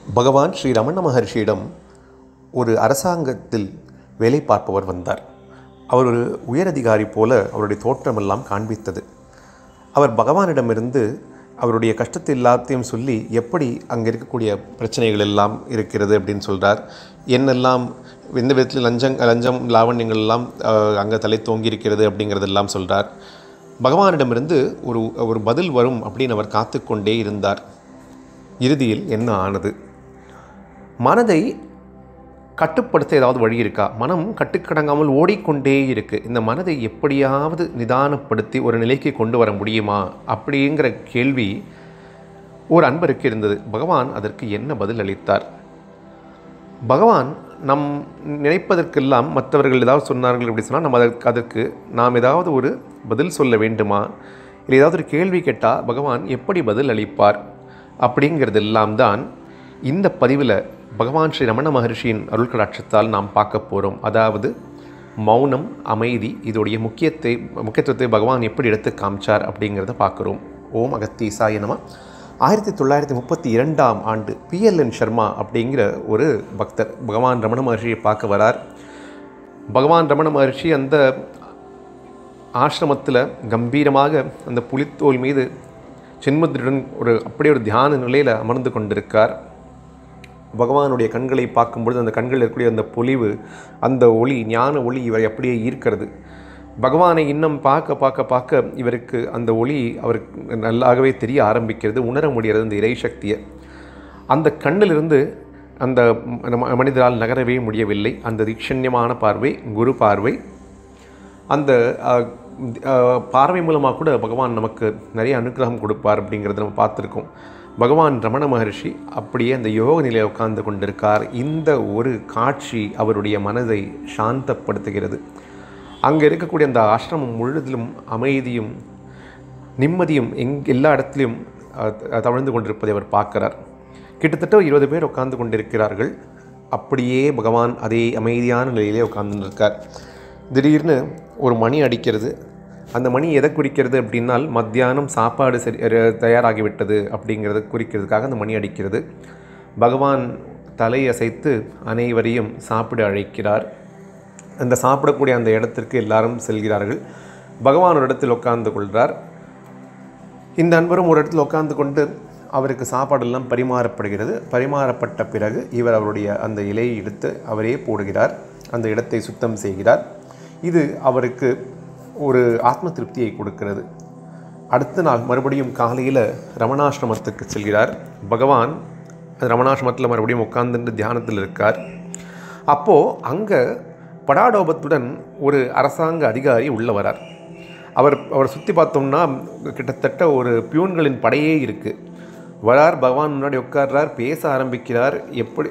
பகவான் ஸ்ரீ ரமண மகர்ஷியிடம் ஒரு அரசாங்கத்தில் வேலை பார்ப்பவர் வந்தார். அவர் ஒரு உயரதிகாரி போல அவருடைய தோற்றமெல்லாம் காண்பித்தது. அவர் பகவானிடமிருந்து அவருடைய கஷ்டத்தை எல்லாத்தையும் சொல்லி எப்படி அங்கே இருக்கக்கூடிய பிரச்சனைகள் எல்லாம் இருக்கிறது அப்படின்னு சொல்கிறார். என்னெல்லாம் எந்த விதத்தில் லஞ்சம் லாவண்யங்கள் எல்லாம் அங்கே தலை தோங்கி இருக்கிறது அப்படிங்கிறதெல்லாம் சொல்கிறார். பகவானிடமிருந்து ஒரு பதில் வரும் அப்படின்னு அவர் காத்து கொண்டே இருந்தார். இறுதியில் என்ன ஆனது? மனதை கட்டுப்படுத்த ஏதாவது வழி இருக்கா? மனம் கட்டுக்கடங்காமல் ஓடிக்கொண்டே இருக்குது. இந்த மனதை எப்படியாவது நிதானப்படுத்தி ஒரு நிலைக்கு கொண்டு வர முடியுமா அப்படிங்கிற கேள்வி ஒரு அன்பருக்கு இருந்தது. பகவான் அதற்கு என்ன பதில் அளித்தார்? பகவான் நம் நினைப்பதற்கெல்லாம் மற்றவர்கள் ஏதாவது சொன்னார்கள் அப்படி சொன்னால் நம்ம அதற்கு நாம் ஏதாவது ஒரு பதில் சொல்ல வேண்டுமா? இல்லை ஏதாவது ஒரு கேள்வி கேட்டால் பகவான் எப்படி பதில் அளிப்பார் அப்படிங்கிறதெல்லாம் தான் இந்த பதிவில் பகவான் ஸ்ரீ ரமண மகர்ஷியின் அருள் கடாட்சத்தால் நாம் பார்க்க போகிறோம். அதாவது மௌனம், அமைதி, இதோடைய முக்கியத்துவத்தை பகவான் எப்படி எடுத்து காமிச்சார் அப்படிங்கிறத பார்க்குறோம். ஓம் அகத்தீசாய நம. 1932ஆம் ஆண்டு PLN சர்மா அப்படிங்கிற ஒரு பக்தர் பகவான் ரமண மகர்ஷியை பார்க்க வரார். பகவான் ரமண மகர்ஷி அந்த ஆசிரமத்தில் கம்பீரமாக அந்த புலித்தோல் மீது சின்முத்திரியுடன் அப்படியே ஒரு தியான நிலையில் அமர்ந்து கொண்டிருக்கார். பகவானுடைய கண்களை பார்க்கும்பொழுது அந்த கண்களில் இருக்கக்கூடிய அந்த பொலிவு, அந்த ஒளி, ஞான ஒளி இவரை அப்படியே ஈர்க்கிறது. பகவானை இன்னும் பார்க்க இவருக்கு அந்த ஒளி அவருக்கு நல்லாகவே தெரிய ஆரம்பிக்கிறது, உணர முடிகிறது அந்த இறை சக்தியை. அந்த கண்ணிலிருந்து அந்த மனிதரால் நகரவே முடியவில்லை. அந்த தீக்ஷண்யமான பார்வை, குரு பார்வை, அந்த பார்வை மூலமாக கூட பகவான் நமக்கு நிறைய அனுகிரகம் கொடுப்பார் அப்படிங்கிறத நம்ம பார்த்துருக்கோம். பகவான் ரமண மகர்ஷி அப்படியே அந்த யோக நிலையை உட்கார்ந்து கொண்டிருக்கார். இந்த ஒரு காட்சி அவருடைய மனதை சாந்தப்படுத்துகிறது. அங்கே இருக்கக்கூடிய அந்த ஆசிரமம் முழுவதிலும் அமைதியும் நிம்மதியும் எல்லா இடத்துலையும் தவழ்ந்து கொண்டிருப்பதை அவர் பார்க்கிறார். கிட்டத்தட்ட 20 பேர் உட்கார்ந்து கொண்டிருக்கிறார்கள். அப்படியே பகவான் அதே அமைதியான நிலையிலே உட்கார்ந்துருக்கார். திடீர்னு ஒரு மணி அடிக்கிறது. அந்த மணி எதை குறிக்கிறது அப்படின்னால் மத்தியானம் சாப்பாடு தயாராகிவிட்டது அப்படிங்கிறத குறிக்கிறதுக்காக அந்த மணி அடிக்கிறது. பகவான் தலையசைத்து அனைவரையும் சாப்பிட அழைக்கிறார். அந்த சாப்பிடக்கூடிய அந்த இடத்திற்கு எல்லாரும் செல்கிறார்கள். பகவான் ஒரு இடத்தில் உட்கார்ந்து கொள்கிறார். இந்த அன்பரும் ஒரு இடத்தில் உட்கார்ந்து கொண்டு அவருக்கு சாப்பாடெல்லாம் பரிமாறப்படுகிறது. பரிமாறப்பட்ட பிறகு இவர் அவருடைய அந்த இலையை எடுத்து அவரே போடுகிறார். அந்த இடத்தை சுத்தம் செய்கிறார். இது அவருக்கு ஒரு ஆத்ம திருப்தியை கொடுக்கிறது. அடுத்த நாள் மறுபடியும் காலையில் ரமணாசிரமத்துக்கு செல்கிறார். பகவான் ரமணாசிரமத்தில் மறுபடியும் உட்கார்ந்து தியானத்தில் இருக்கார். அப்போது அங்கே படாடோபத்துடன் ஒரு அரசாங்க அதிகாரி உள்ள வரார். அவர் சுற்றி பார்த்தோம்னா கிட்டத்தட்ட ஒரு பியூன்களின் படையே இருக்குது. வரார், பகவான் முன்னாடி உட்கார்றார், பேச ஆரம்பிக்கிறார். எப்படி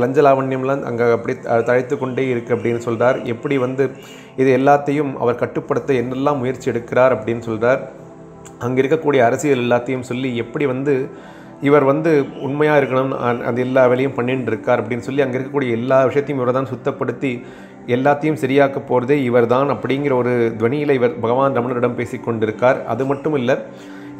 லஞ்ச லாவண்யம்லாம் அங்கே அப்படி தழைத்து கொண்டே இருக்குது அப்படின்னு சொல்கிறார். எப்படி இது எல்லாத்தையும் அவர் கட்டுப்படுத்த என்னெல்லாம் முயற்சி எடுக்கிறார் அப்படின்னு சொல்கிறார். அங்கே இருக்கக்கூடிய அரசியல் எல்லாத்தையும் சொல்லி எப்படி இவர் உண்மையாக இருக்கணும், அது எல்லா வேலையும் பண்ணிட்டு இருக்கார் அப்படின்னு சொல்லி அங்கே இருக்கக்கூடிய எல்லா விஷயத்தையும் இவர் தான் சுத்தப்படுத்தி எல்லாத்தையும் சரியாக்க போகிறதே இவர் தான் அப்படிங்கிற ஒரு துவனியில் இவர் பகவான் ரமணரிடம் பேசி கொண்டிருக்கார். அது மட்டும் இல்லை,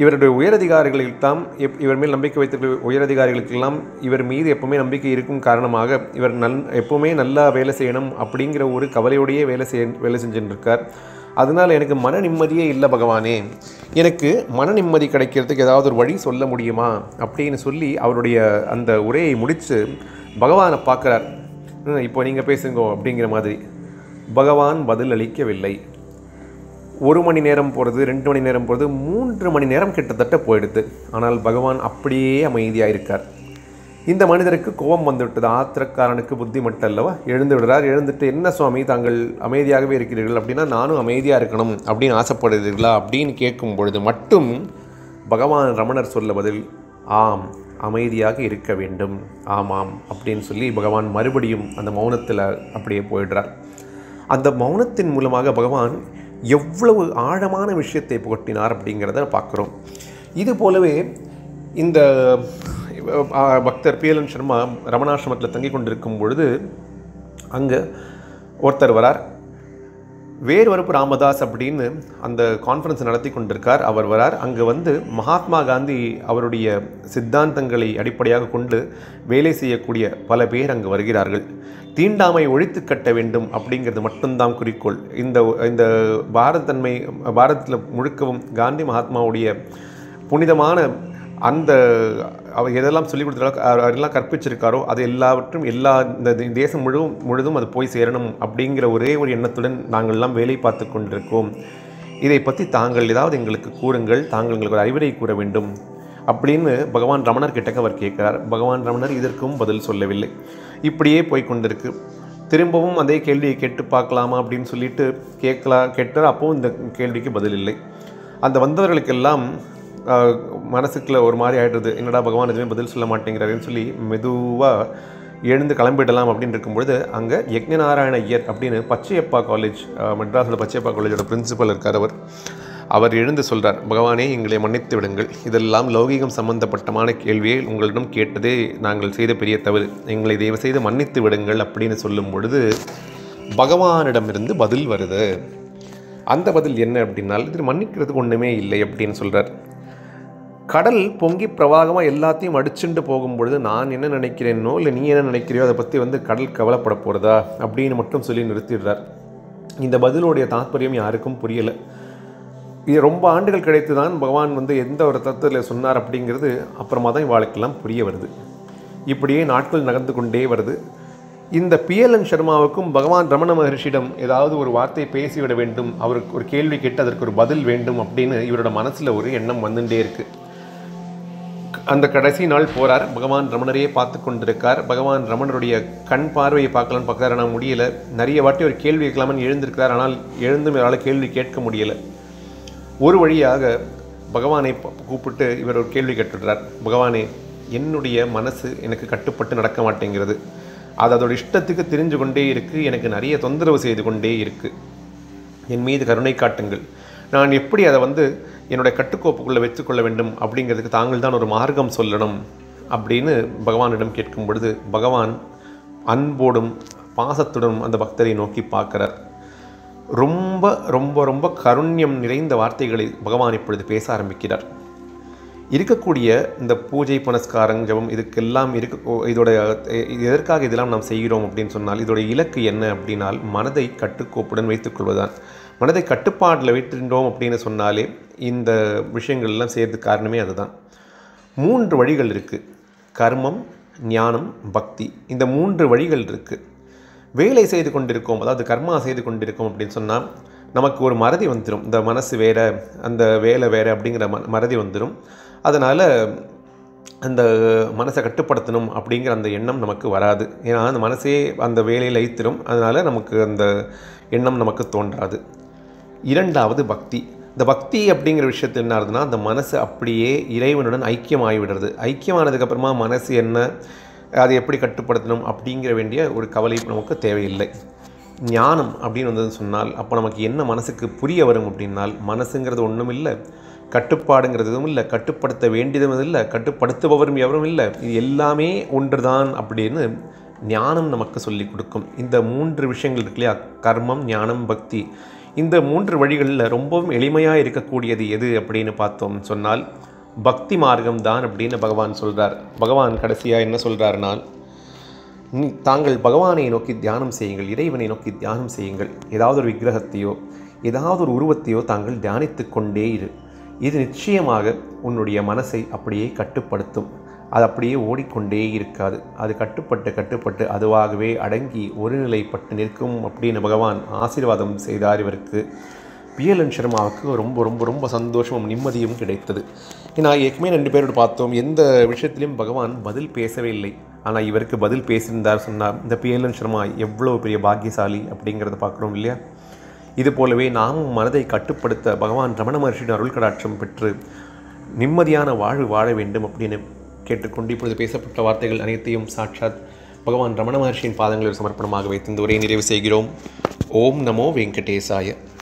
இவருடைய உயரதிகாரிகளுக்கெல்லாம் இவர் மேல் நம்பிக்கை வைத்திருக்கிற உயரதிகாரிகளுக்கெல்லாம் இவர் மீது எப்பவுமே நம்பிக்கை இருக்கும் காரணமாக இவர் எப்பவுமே நல்லா வேலை செய்யணும் அப்படிங்கிற ஒரு கவலையோடையே வேலை செஞ்சுருக்கார். அதனால் எனக்கு மன நிம்மதியே இல்லை பகவானே, எனக்கு மன நிம்மதி கிடைக்கிறதுக்கு ஏதாவது ஒரு வழி சொல்ல முடியுமா அப்படின்னு சொல்லி அவருடைய அந்த உரையை முடித்து பகவானை பார்க்குறார். இப்போ நீங்கள் பேசுங்கோ அப்படிங்கிற மாதிரி. பகவான் பதில் அளிக்கவில்லை. 1 மணி நேரம் போகிறது, 2 மணி நேரம் போகிறது, 3 மணி நேரம் கிட்டத்தட்ட போயிடுது. ஆனால் பகவான் அப்படியே அமைதியாக இருக்கார். இந்த மனிதருக்கு கோபம் வந்துவிட்டது. ஆத்திரக்காரனுக்கு புத்தி மட்டும் அல்லவா? எழுந்து விடுறார். எழுந்துட்டு, என்ன சுவாமி தாங்கள் அமைதியாகவே இருக்கிறீர்கள் அப்படின்னா நானும் அமைதியாக இருக்கணும் அப்படின்னு ஆசைப்படுகிறீர்களா அப்படின்னு கேட்கும் பொழுது மட்டும் பகவான் ரமணர் சொல்ல பதில், ஆம், அமைதியாக இருக்க வேண்டும், ஆமாம் அப்படின்னு சொல்லி பகவான் மறுபடியும் அந்த மௌனத்தில் அப்படியே போயிடுறார். அந்த மௌனத்தின் மூலமாக பகவான் எவ்வளவு ஆழமான விஷயத்தை புகட்டினார் அப்படிங்கிறத பார்க்குறோம். இது போலவே இந்த பக்தர் PLN சர்மா ரமணாசிரமத்தில் தங்கி கொண்டிருக்கும் பொழுது அங்கே ஒருத்தர் வரார். வேர்வரப்பு ராமதாஸ் அப்படின்னு அந்த கான்ஃபரன்ஸ் நடத்தி கொண்டிருக்கார். அவர் வரார். அங்கே வந்து மகாத்மா காந்தி அவருடைய சித்தாந்தங்களை அடிப்படையாக கொண்டு வேலை செய்யக்கூடிய பல பேர் அங்கு வருகிறார்கள். தீண்டாமை ஒழித்து கட்ட வேண்டும் அப்படிங்கிறது மட்டும்தான் குறிக்கோள். இந்த பாரதத்தில் முழுக்கவும் காந்தி மகாத்மாவுடைய புனிதமான அந்த அவர் எதெல்லாம் சொல்லிக் கொடுத்தாரோ அவரெல்லாம் கற்பிச்சிருக்காரோ அது எல்லாவற்றும் இந்த தேசம் முழுதும் அது போய் சேரணும் அப்படிங்கிற ஒரே ஒரு எண்ணத்துடன் நாங்கள்லாம் வேலை பார்த்து கொண்டிருக்கோம். இதை பற்றி தாங்கள் ஏதாவது எங்களுக்கு கூறுங்கள், தாங்கள் எங்களுக்கு ஒரு அறிவுரை கூற வேண்டும் அப்படின்னு பகவான் ரமணர் கிட்டக்க அவர் கேட்குறார். பகவான் ரமணர் இதற்கும் பதில் சொல்லவில்லை. இப்படியே போய்கொண்டிருக்கு. திரும்பவும் அதே கேள்வியை கேட்டு பார்க்கலாமா அப்படின்னு சொல்லிட்டு கேட்டார். அப்போவும் இந்த கேள்விக்கு பதில் இல்லை. அந்த வந்தவர்களுக்கெல்லாம் மனசுக்குள்ள ஒரு மாதிரி ஆகிடுறது. என்னடா பகவான் எதுவுமே பதில் சொல்ல மாட்டேங்கிறாருன்னு சொல்லி மெதுவாக எழுந்து கிளம்பிடலாம் அப்படின்னு இருக்கும்பொழுது அங்கே யக்ஞநாராயண ஐயர் அப்படின்னு பச்சையப்பா காலேஜ், மெட்ராஸில் பச்சையப்பா காலேஜோட பிரின்சிபல் இருக்கார். அவர் எழுந்து சொல்கிறார், பகவானே எங்களை மன்னித்து விடுங்கள், இதெல்லாம் லௌகீகம் சம்பந்தப்பட்டமான கேள்வியை உங்களிடம் கேட்டதே நாங்கள் செய்த பெரிய தவறு, எங்களை தயவு செய்து மன்னித்து விடுங்கள் அப்படின்னு சொல்லும் பொழுது பகவானிடமிருந்து பதில் வருது. அந்த பதில் என்ன அப்படின்னால், இது மன்னிக்கிறதுக்கு ஒன்றுமே இல்லை அப்படின்னு சொல்கிறார். கடல் பொங்கி பிரவாகமாக எல்லாத்தையும் அடிச்சுட்டு போகும்பொழுது நான் என்ன நினைக்கிறேனோ இல்லை நீ என்ன நினைக்கிறியோ அதை பற்றி வந்து கடல் கவலைப்பட போகிறதா அப்படின்னு மட்டும் சொல்லி நிறுத்திடுறார். இந்த பதிலுடைய தாற்பயம் யாருக்கும் புரியலை. இது ரொம்ப ஆண்டுகள் கிடைத்து தான் பகவான் வந்து எந்த ஒரு தத்துவத்தில் சொன்னார் அப்படிங்கிறது அப்புறமா தான் இவாளுக்கெல்லாம் புரிய வருது. இப்படியே நாட்கள் நகர்ந்து கொண்டே வருது. இந்த PLN சர்மாவுக்கும் பகவான் ரமண மகர்ஷியிடம் ஏதாவது ஒரு வார்த்தை பேசிவிட வேண்டும், அவருக்கு ஒரு கேள்வி கேட்டு அதற்கு ஒரு பதில் வேண்டும் அப்படின்னு இவரோட மனசில் ஒரு எண்ணம் வந்துட்டே இருக்குது. அந்த கடைசி நாள் போகிறார். பகவான் ரமணரையே பார்த்து கொண்டிருக்கார். பகவான் ரமணருடைய கண் பார்வையை பார்க்கலான்னு பார்க்குறாரு. ஆனால் முடியலை. நிறைய வாட்டி ஒரு கேள்வி கேட்கலாம்னு எழுந்திருக்கிறார். ஆனால் எழுந்தும் இவரால் கேள்வி கேட்க முடியலை. ஒரு வழியாக பகவானை கூப்பிட்டு இவர் ஒரு கேள்வி கேட்டுடுறார். பகவானே, என்னுடைய மனசு எனக்கு கட்டுப்பட்டு நடக்க மாட்டேங்கிறது. அது அதோட இஷ்டத்துக்கு தெரிஞ்சு கொண்டே இருக்குது. எனக்கு நிறைய தொந்தரவு செய்து கொண்டே இருக்குது. என் மீது கருணை காட்டுங்கள். நான் எப்படி அதை வந்து என்னுடைய கட்டுக்கோப்புக்குள்ளே வச்சுக்கொள்ள வேண்டும் அப்படிங்கிறதுக்கு தாங்கள் தான் ஒரு மார்க்கம் சொல்லணும் அப்படின்னு பகவானிடம் கேட்கும் பொழுது பகவான் அன்போடும் பாசத்துடன் அந்த பக்தரை நோக்கி பார்க்குறார். ரொம்ப ரொம்ப ரொம்ப கருண்யம் நிறைந்த வார்த்தைகளை பகவான் இப்பொழுது பேச ஆரம்பிக்கிறார். இருக்கக்கூடிய இந்த பூஜை புனஸ்காரம் ஜபம் இதுக்கெல்லாம் எதற்காக இதெல்லாம் நாம் செய்கிறோம் அப்படின்னு சொன்னால் இதோட இலக்கு என்ன அப்படின்னால் மனதை கட்டுக்கோப்புடன் வைத்துக்கொள்வதுதான். மனதை கட்டுப்பாட்டில் வைத்திருந்தோம் அப்படின்னு சொன்னாலே இந்த விஷயங்கள்லாம் செய்யறதுக்கு காரணமே அதுதான். 3 வழிகள் இருக்குது. கர்மம், ஞானம், பக்தி. இந்த 3 வழிகள் இருக்குது. வேலை செய்து கொண்டிருக்கோம், அதாவது கர்மா செய்து கொண்டிருக்கோம் அப்படின்னு சொன்னால் நமக்கு ஒரு மறதி வந்துடும். இந்த மனசு வேறு, அந்த வேலை வேறு அப்படிங்கிற மறதி வந்துடும். அதனால் அந்த மனசை கட்டுப்படுத்தணும் அப்படிங்கிற அந்த எண்ணம் நமக்கு வராது. ஏன்னா அந்த மனசே அந்த வேலையில் ஈத்திரும். அதனால் நமக்கு அந்த எண்ணம் நமக்கு தோன்றாது. 2வது பக்தி. இந்த பக்தி அப்படிங்கிற விஷயத்தில் என்ன ஆகுதுன்னா, அந்த மனசு அப்படியே இறைவனுடன் ஐக்கியமாகிவிடுறது. ஐக்கியமானதுக்கப்புறமா மனசு என்ன, அதை எப்படி கட்டுப்படுத்தணும் அப்படிங்கிற வேண்டிய ஒரு கவலை நமக்கு தேவையில்லை. ஞானம் அப்படின்னு வந்ததுன்னு சொன்னால் அப்போ நமக்கு என்ன மனசுக்கு புரிய வரும் அப்படின்னால், மனசுங்கிறது ஒன்றும் இல்லை, கட்டுப்பாடுங்கிறதும் இல்லை, கட்டுப்படுத்த வேண்டியதும் இல்லை, கட்டுப்படுத்துபவரும் எவரும் இல்லை, இது எல்லாமே ஒன்றுதான் அப்படின்னு ஞானம் நமக்கு சொல்லிக் கொடுக்கும். இந்த 3 விஷயங்கள் இருக்கு இல்லையா, கர்மம், ஞானம், பக்தி. இந்த 3 வழிகளில் ரொம்பவும் எளிமையாக இருக்கக்கூடியது எது அப்படின்னு பார்த்தோம் சொன்னால் பக்தி மார்க்கம் தான் அப்படின்னு பகவான் சொல்கிறார். பகவான் கடைசியாக என்ன சொல்கிறாருனால், தாங்கள் பகவானை நோக்கி தியானம் செய்யுங்கள், இறைவனை நோக்கி தியானம் செய்யுங்கள். ஏதாவது ஒரு விக்கிரகத்தையோ ஏதாவது ஒரு உருவத்தையோ தாங்கள் தியானித்து கொண்டே இரு. இது நிச்சயமாக உன்னுடைய மனசை அப்படியே கட்டுப்படுத்தும். அது அப்படியே ஓடிக்கொண்டே இருக்காது. அது கட்டுப்பட்டு அதுவாகவே அடங்கி ஒருநிலைப்பட்டு நிற்கும் அப்படின்னு பகவான் ஆசீர்வாதம் செய்தார். இவருக்கு PLN சர்மாவுக்கு ரொம்ப ரொம்ப ரொம்ப சந்தோஷமும் நிம்மதியும் கிடைத்தது. ஏன்னா ஏற்கனவே 2 பேரோடு பார்த்தோம், எந்த விஷயத்திலையும் பகவான் பதில் பேசவே இல்லை. ஆனால் இவருக்கு பதில் பேசியிருந்தார் சொன்னால் இந்த PLN சர்மா எவ்வளோ பெரிய பாக்கியசாலி அப்படிங்கிறத பார்க்குறோம் இல்லையா. இது போலவே நாமும் மனதை கட்டுப்படுத்த பகவான் ரமண மகர்ஷியின் அருள் கடாட்சம் பெற்று நிம்மதியான வாழ்வு வாழ வேண்டும் அப்படின்னு கேட்டுக்கொண்டு இப்பொழுது பேசப்பட்ட வார்த்தைகள் அனைத்தையும் சாட்சாத் பகவான் ரமண மகர்ஷியின் பாதங்களில் சமர்ப்பணமாக வைத்து இந்த உரையை நிறைவு செய்கிறோம். ஓம் நமோ வெங்கடேசாய.